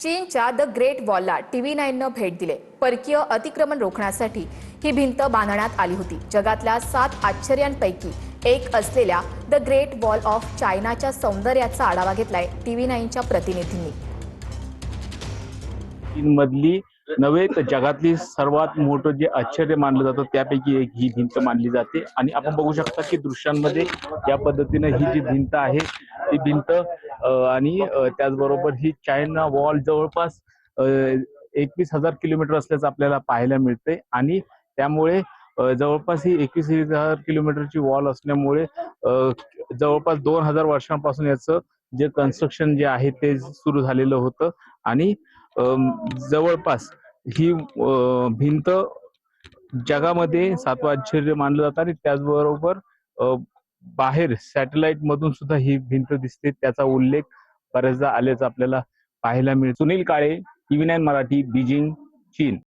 चीनच्या the great वॉलला TV9 भेट दिले। परकीय अतिक्रमण रोखण्यासाठी ही भिंत बांधण्यात आली होती। जगातल्या 7 आश्चर्यांपैकी एक असलेल्या द ग्रेट वॉल ऑफ चायनाच्या सौंदर्याचा आढावा घेतलाय TV9च्या प्रतिनिधींनी। चीनमधली नव्हे तर जगातली सर्वात मोठं जे आश्चर्य मानलं जातं त्यापैकी एक ही भिंत मानली जाते। आणि आपण बघू शकता की दृश्यांमध्ये या पद्धतीने ही जी भिंत आहे ती भिंत आणि त्याचबरोबर ही चायना वॉल जवळपास 21,000 किलोमीटर असल्याचं आपल्याला पाहायला मिळते। आणि त्यामुळे जवळपास ही 21,000 किलोमीटरची वॉल असल्यामुळे जवळपास 2,000 वर्षांपासून याचं जे कन्स्ट्रक्शन जे आहे ते सुरू झालेलं होतं। आणि जवळपास ही भिंत जगामध्ये 7वं आश्चर्य मानलं जातं। आणि त्याचबरोबर बाहेर सॅटेलाइट मधून सुद्धा ही भिंत दिसते, त्याचा उल्लेख बऱ्याचदा आल्याचं आपल्याला पाहायला मिळतो। सुनील काळे, TV9 मराठी, बीजिंग, चीन।